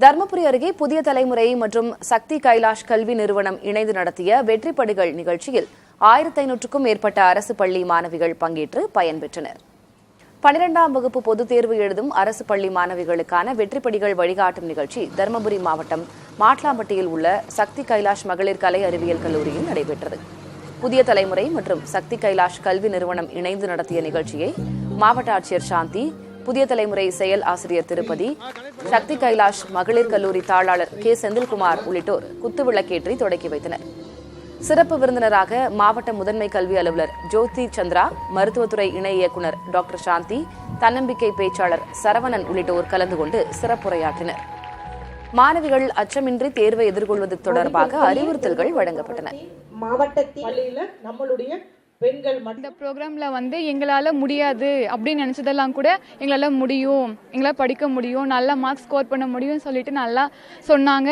தர்மபுரி அருகே புதிய தலைமுறை மற்றும் சக்தி கைலாஷ் கல்வி நிறுவனம் இணைந்து நடத்திய வெற்றிப்படிகள் நிகழ்ச்சியில் 1500க்கும் மேற்பட்ட அரசு பள்ளி மாணவிகள் பங்கேற்று பயன்பெற்றனர். 12ஆம் வகுப்பு பொதுத் தேர்வு எழுதும் அரசு பள்ளி மாணவிகளுக்கான வெற்றிப்படிகள் வழிகாட்டும் நிகழ்ச்சி தர்மபுரி மாவட்டம் மாட்லாம்பட்டியில் உள்ள சக்தி கைலாஷ் மகளிர் கலை அறிவியல் கல்லூரியில் நடைபெற்றது. புதிய தலைமுறை மற்றும் சக்தி கைலாஷ் கல்வி நிறுவனம் இணைந்து நடத்திய நிகழ்ச்சியை மாவட்ட ஆட்சியர் சாந்தி, புதிய தலைமுறை செயல் ஆசிரியர் திருப்பதி, சக்தி கைலாஷ் மகளிர் கல்லூரி தாளாளர் கே செந்தில்குமார் உள்ளிட்டோர் குத்துவிளக்கேற்றி தொடக்கி வைத்தனர். சிறப்பு விருந்தினராக மாவட்ட முதன்மை கல்வி அலுவலர் ஜோதி சந்திரா, மருத்துவத்துறை இணை இயக்குநர் டாக்டர் சாந்தி, தன்னம்பிக்கை பேச்சாளர் சரவணன் உள்ளிட்டோர் கலந்து கொண்டு சிறப்புரையாற்றினர். மாணவிகள் அச்சமின்றி தேர்வை எதிர்கொள்வது தொடர்பாக அறிவுறுத்தல்கள் வழங்கப்பட்டன. மாவட்டத்தில் நம்மளுடைய பெண்கள் இந்த ப்ரோக்ராமில் எங்களால் முடியாது அப்படின்னு நினச்சதெல்லாம் கூட எங்களால் முடியும், எங்களால் படிக்க முடியும், நல்ல மார்க்ஸ் ஸ்கோர் பண்ண முடியும்னு சொல்லிட்டு நல்லா சொன்னாங்க.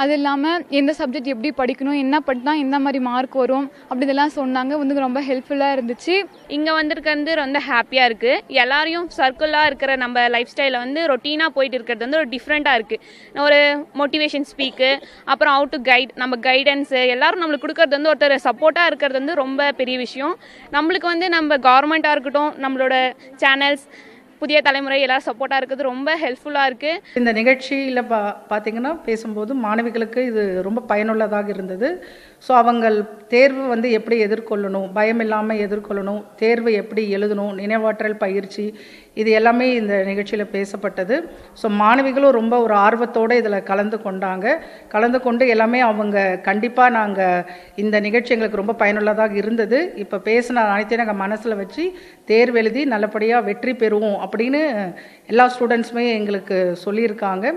அது இல்லாமல் எந்த சப்ஜெக்ட் எப்படி படிக்கணும், என்ன படித்தா எந்த மாதிரி மார்க் வரும் அப்படிதெல்லாம் சொன்னாங்க. ரொம்ப ஹெல்ப்ஃபுல்லாக இருந்துச்சு. இங்கே வந்திருக்கிறது ரொம்ப ஹாப்பியாக இருக்குது. எல்லாரையும் சர்க்கிளாக இருக்கிற நம்ம லைஃப் ஸ்டைலில் ரொட்டீனாக போயிட்டு இருக்கிறது ஒரு டிஃப்ரெண்ட்டாக இருக்குது. ஒரு மோட்டிவேஷன் ஸ்பீக்கு, அப்புறம் ஹவு டு கைட், நம்ம கைடன்ஸு எல்லாரும் நம்மளுக்கு கொடுக்கறது ஒருத்தர் சப்போர்ட்டாக இருக்கிறது ரொம்ப பெரிய விஷயம். நம்மளுக்கு நம்ம கவர்மெண்ட்டாக இருக்கட்டும், நம்மளோட சேனல்ஸ், புதிய தலைமுறை எல்லாரும் சப்போர்ட்டாக இருக்கிறது ரொம்ப ஹெல்ப்ஃபுல்லாக இருக்குது. இந்த நிகழ்ச்சியில் பார்த்தீங்கன்னா பேசும்போது மாணவிகளுக்கு இது ரொம்ப பயனுள்ளதாக இருந்தது. ஸோ அவங்க தேர்வு எப்படி எதிர்கொள்ளணும், பயம் இல்லாமல் எதிர்கொள்ளணும், தேர்வு எப்படி எழுதணும், நினைவாற்றல் பயிற்சி, இது எல்லாமே இந்த நிகழ்ச்சியில் பேசப்பட்டது. ஸோ மாணவிகளும் ரொம்ப ஒரு ஆர்வத்தோடு இதில் கலந்து கொண்டு எல்லாமே அவங்க கண்டிப்பாக நாங்கள் இந்த நிகழ்ச்சி எங்களுக்கு ரொம்ப பயனுள்ளதாக இருந்தது, இப்போ பேசின அனைத்தையும் நாங்கள் மனசில் வச்சு தேர்வு எழுதி நல்லபடியாக வெற்றி பெறுவோம் அப்படின்னு எல்லா ஸ்டூடெண்ட்ஸுமே எங்களுக்கு சொல்லியிருக்காங்க.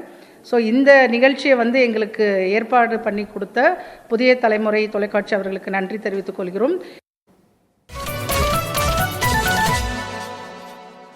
ஸோ இந்த நிகழ்ச்சியை எங்களுக்கு ஏற்பாடு பண்ணி கொடுத்த புதிய தலைமுறை தொலைக்காட்சி அவர்களுக்கு நன்றி தெரிவித்துக் கொள்கிறோம்.